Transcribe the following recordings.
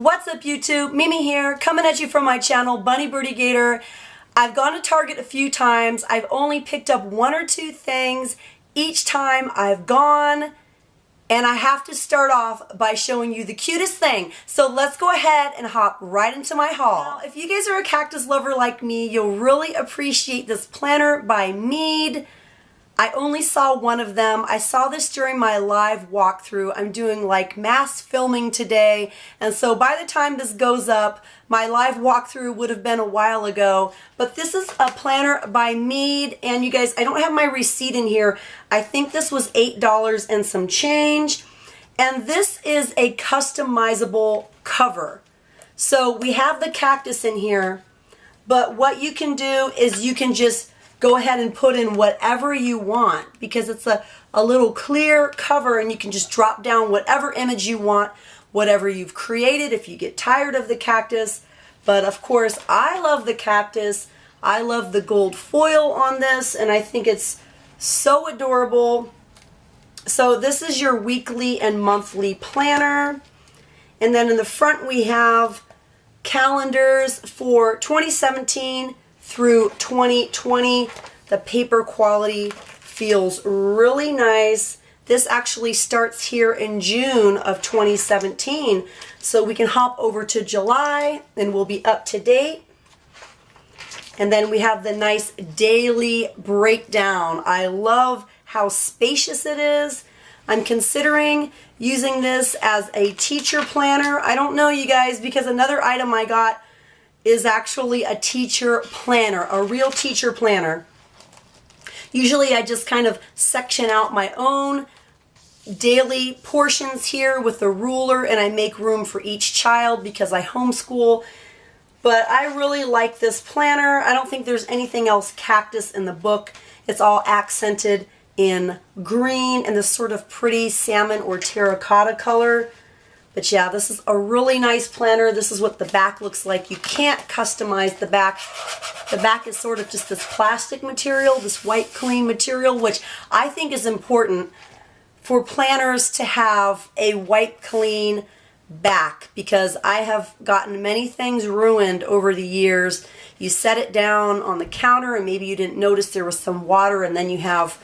What's up YouTube? Mimi here, coming at you from my channel, Bunny Birdy Gator. I've gone to Target a few times. I've only picked up one or two things each time I've gone. And I have to start off by showing you the cutest thing. So let's go ahead and hop right into my haul. Now, if you guys are a cactus lover like me, you'll really appreciate this planter by Mead. I only saw one of them. I saw this during my live walkthrough. I'm doing like mass filming today, and so by the time this goes up, my live walkthrough would have been a while ago. But this is a planner by Mead, and you guys, I don't have my receipt in here. I think this was $8 and some change, and this is a customizable cover. So we have the cactus in here, but what you can do is you can just go ahead and put in whatever you want, because it's a little clear cover and you can just drop down whatever image you want, whatever you've created if you get tired of the cactus. But of course, I love the cactus. I love the gold foil on this, and I think it's so adorable. So this is your weekly and monthly planner. And then in the front we have calendars for 2017 through 2020. The paper quality feels really nice. This actually starts here in June of 2017, so we can hop over to July and we'll be up to date. And then we have the nice daily breakdown. I love how spacious it is. I'm considering using this as a teacher planner. I don't know, you guys, because another item I got is actually a teacher planner, a real teacher planner. Usually I just kind of section out my own daily portions here with a ruler, and I make room for each child because I homeschool. But I really like this planner. I don't think there's anything else cactus in the book. It's all accented in green and this sort of pretty salmon or terracotta color. But yeah, this is a really nice planner. This is what the back looks like. You can't customize the back. The back is sort of just this plastic material, this white clean material, which I think is important for planners to have a white clean back, because I have gotten many things ruined over the years. You set it down on the counter and maybe you didn't notice there was some water, and then you have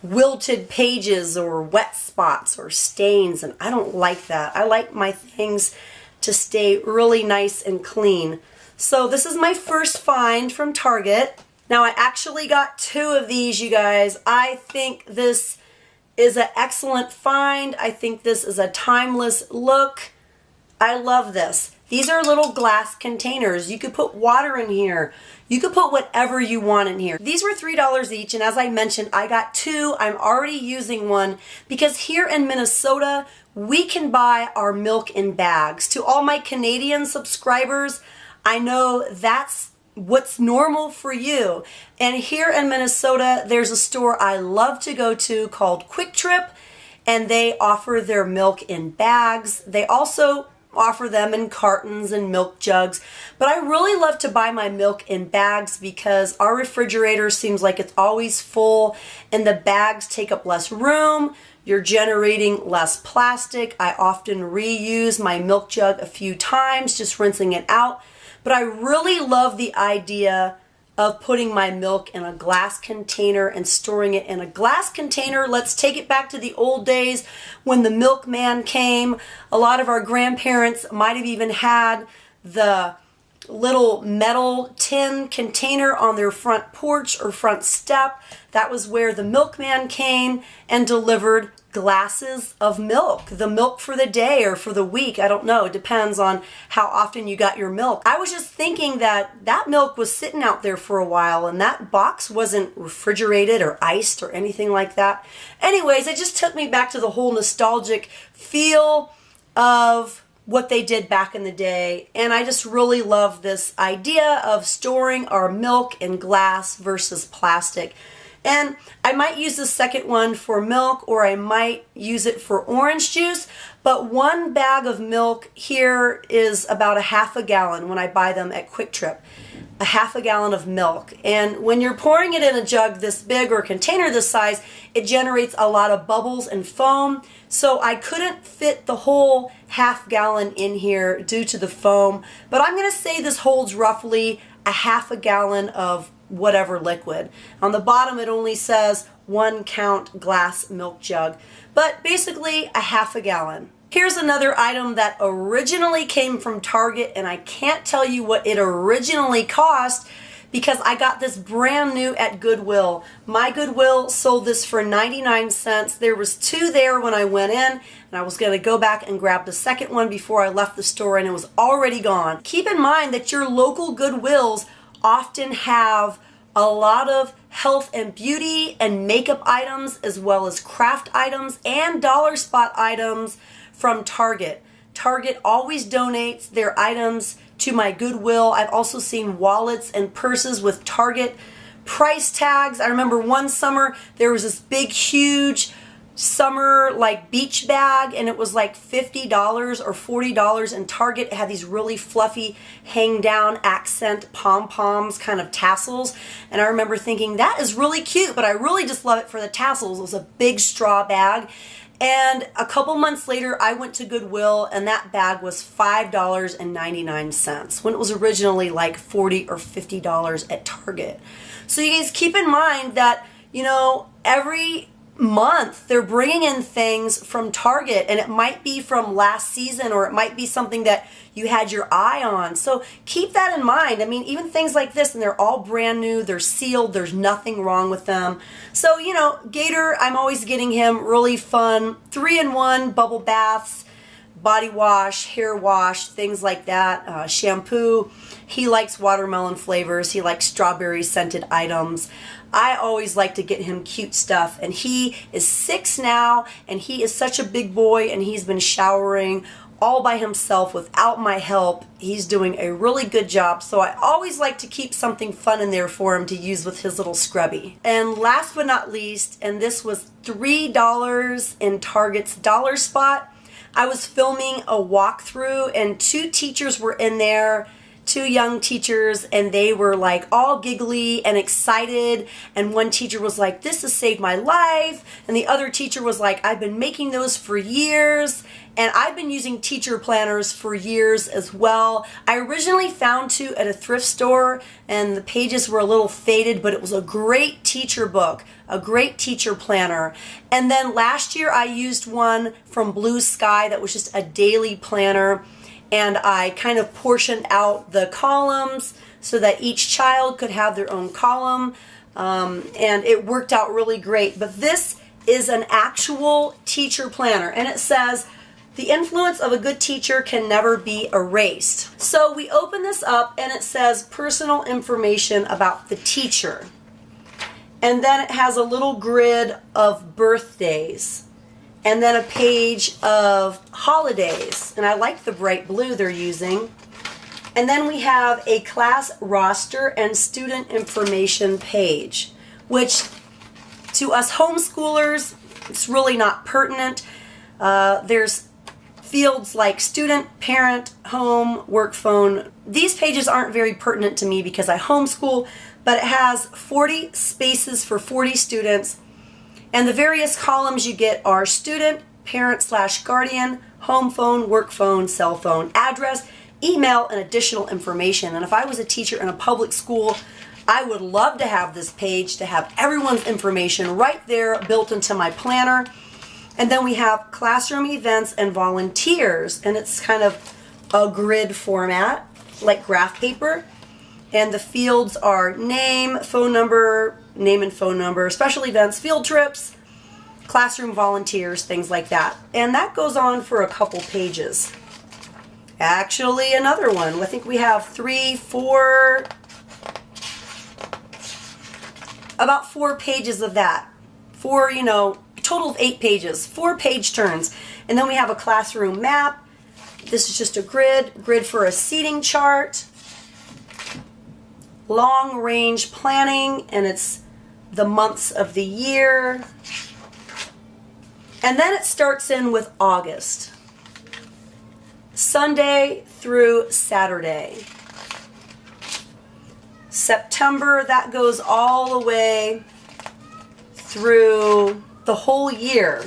wilted pages or wet spots or stains, and I don't like that. I like my things to stay really nice and clean. So this is my first find from Target. Now I actually got two of these, you guys. I think this is an excellent find. I think this is a timeless look. I love this. These are little glass containers. You could put water in here. You could put whatever you want in here. These were $3 each, and as I mentioned, I got two. I'm already using one because here in Minnesota, we can buy our milk in bags. To all my Canadian subscribers, I know that's what's normal for you. And here in Minnesota, there's a store I love to go to called Quick Trip, and they offer their milk in bags. They also offer them in cartons and milk jugs, but I really love to buy my milk in bags because our refrigerator seems like it's always full, and the bags take up less room. You're generating less plastic. I often reuse my milk jug a few times, just rinsing it out. But I really love the idea of putting my milk in a glass container and storing it in a glass container. Let's take it back to the old days when the milkman came. A lot of our grandparents might have even had the little metal tin container on their front porch or front step. That was where the milkman came and delivered glasses of milk, the milk for the day or for the week. I don't know. It depends on how often you got your milk. I was just thinking that that milk was sitting out there for a while, and that box wasn't refrigerated or iced or anything like that. Anyways, it just took me back to the whole nostalgic feel of what they did back in the day, and I just really love this idea of storing our milk in glass versus plastic. And I might use the second one for milk, or I might use it for orange juice, but one bag of milk here is about a half a gallon when I buy them at Quick Trip. a half a gallon of milk. And when you're pouring it in a jug this big or a container this size, it generates a lot of bubbles and foam. So I couldn't fit the whole half gallon in here due to the foam, but I'm going to say this holds roughly a half a gallon of whatever liquid. On the bottom it only says 1 count glass milk jug, but basically a half a gallon. Here's another item that originally came from Target, and I can't tell you what it originally cost because I got this brand new at Goodwill. My Goodwill sold this for 99 cents. There was 2 there when I went in, and I was going to go back and grab the second one before I left the store, and it was already gone. Keep in mind that your local Goodwills often have a lot of health and beauty and makeup items, as well as craft items and dollar spot items from Target. Target always donates their items to my Goodwill. I've also seen wallets and purses with Target price tags. I remember one summer there was this big huge summer like beach bag, and it was like $50 or $40, and Target had these really fluffy hang down accent pom-poms kind of tassels, and I remember thinking that is really cute, but I really just love it for the tassels. It was a big straw bag. And a couple months later, I went to Goodwill, and that bag was $5.99 when it was originally like $40 or $50 at Target. So you guys keep in mind that, you know, every month they're bringing in things from Target, and it might be from last season, or it might be something that you had your eye on. So keep that in mind. I mean, even things like this, and they're all brand new, they're sealed, there's nothing wrong with them. So, you know, Gator, I'm always getting him really fun 3-in-1 bubble baths, body wash, hair wash, things like that, shampoo. He likes watermelon flavors. He likes strawberry scented items. I always like to get him cute stuff, and he is 6 now, and he is such a big boy, and he's been showering all by himself without my help. He's doing a really good job, so I always like to keep something fun in there for him to use with his little scrubby. And last but not least, and this was $3 in Target's dollar spot, I was filming a walkthrough, and 2 teachers were in there, 2 young teachers, and they were like all giggly and excited, and one teacher was like, "This has saved my life," and the other teacher was like, "I've been making those for years." And I've been using teacher planners for years as well. I originally found 2 at a thrift store, and the pages were a little faded, but it was a great teacher book, a great teacher planner. And then last year I used one from Blue Sky that was just a daily planner, and I kind of portioned out the columns so that each child could have their own column, and it worked out really great. But this is an actual teacher planner, and it says, "The influence of a good teacher can never be erased." So we open this up, and it says personal information about the teacher. And then it has a little grid of birthdays, and then a page of holidays. And I like the bright blue they're using. And then we have a class roster and student information page, which to us homeschoolers, it's really not pertinent. There's fields like student, parent, home, work phone. These pages aren't very pertinent to me because I homeschool, but it has 40 spaces for 40 students, and the various columns you get are student, parent/guardian, home phone, work phone, cell phone, address, email, and additional information. And if I was a teacher in a public school, I would love to have this page to have everyone's information right there built into my planner. And then we have classroom events and volunteers, and it's kind of a grid format, like graph paper. And the fields are name, phone number, name and phone number, special events, field trips, classroom volunteers, things like that. And that goes on for a couple pages. Actually, another one. I think we have 3, 4, about 4 pages of that. 4, you know, total of 8 pages, 4 page turns. And then we have a classroom map. This is just a grid for a seating chart, long range planning, and it's the months of the year. And then it starts in with August, Sunday through Saturday. September, that goes all the way through the whole year.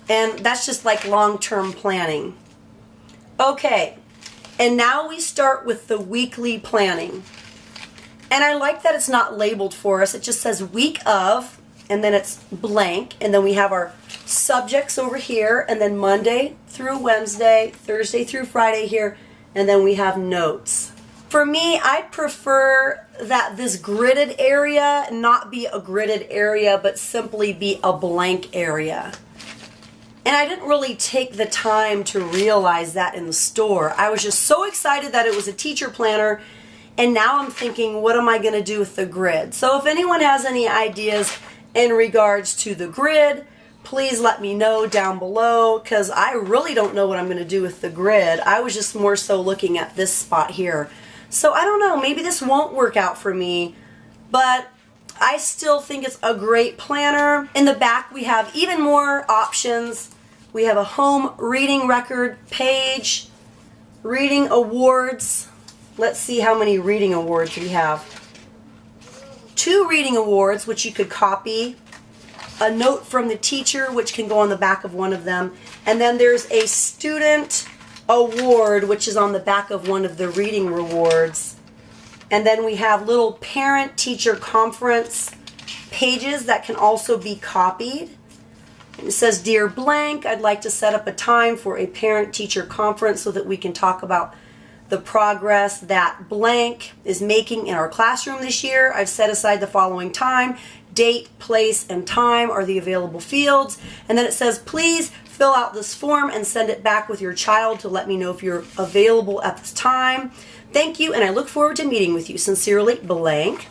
And that's just like long-term planning. Okay, and now we start with the weekly planning. And I like that it's not labeled for us. It just says week of, and then it's blank, and then we have our subjects over here, and then Monday through Wednesday, Thursday through Friday here, and then we have notes. For me, I prefer that this gridded area not be a gridded area, but simply be a blank area. And I didn't really take the time to realize that in the store. I was just so excited that it was a teacher planner, and now I'm thinking, what am I going to do with the grid? So if anyone has any ideas in regards to the grid, please let me know down below, because I really don't know what I'm going to do with the grid. I was just more so looking at this spot here. So I don't know, maybe this won't work out for me, but I still think it's a great planner. In the back we have even more options. We have a home reading record page, reading awards. Let's see how many reading awards we have. 2 reading awards, which you could copy. A note from the teacher, which can go on the back of one of them. And then there's a student award, which is on the back of one of the reading rewards. And then we have little parent-teacher conference pages that can also be copied. It says, Dear Blank, I'd like to set up a time for a parent-teacher conference so that we can talk about the progress that blank is making in our classroom this year. I've set aside the following time. Date, place, and time are the available fields. And then it says, please fill out this form and send it back with your child to let me know if you're available at this time. Thank you, and I look forward to meeting with you. Sincerely, blank.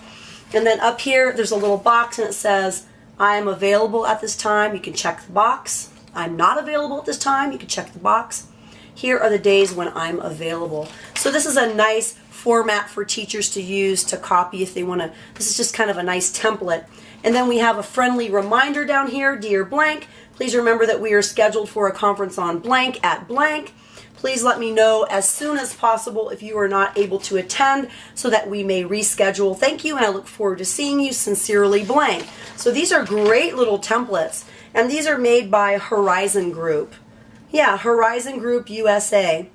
And then up here, there's a little box, and it says, I am available at this time. You can check the box. I'm not available at this time. You can check the box. Here are the days when I'm available. So this is a nice format for teachers to use to copy if they want to. This is just kind of a nice template. And then we have a friendly reminder down here, Dear Blank, please remember that we are scheduled for a conference on blank at blank. Please let me know as soon as possible if you are not able to attend so that we may reschedule. Thank you, and I look forward to seeing you. Sincerely, blank. So these are great little templates, and these are made by Horizon Group. Yeah, Horizon Group USA.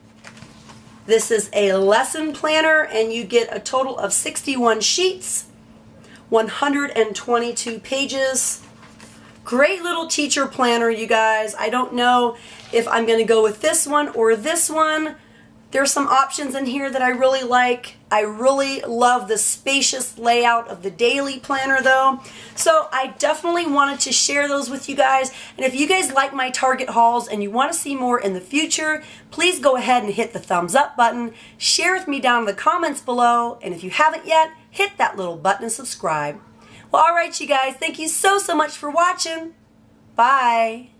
This is a lesson planner, and you get a total of 61 sheets, 122 pages. Great little teacher planner, you guys. I don't know if I'm going to go with this one or this one. There's some options in here that I really like. I really love the spacious layout of the daily planner though. So I definitely wanted to share those with you guys. And if you guys like my Target hauls and you want to see more in the future, please go ahead and hit the thumbs up button. Share with me down in the comments below. And if you haven't yet, hit that little button and subscribe. Well, alright you guys, thank you so much for watching. Bye.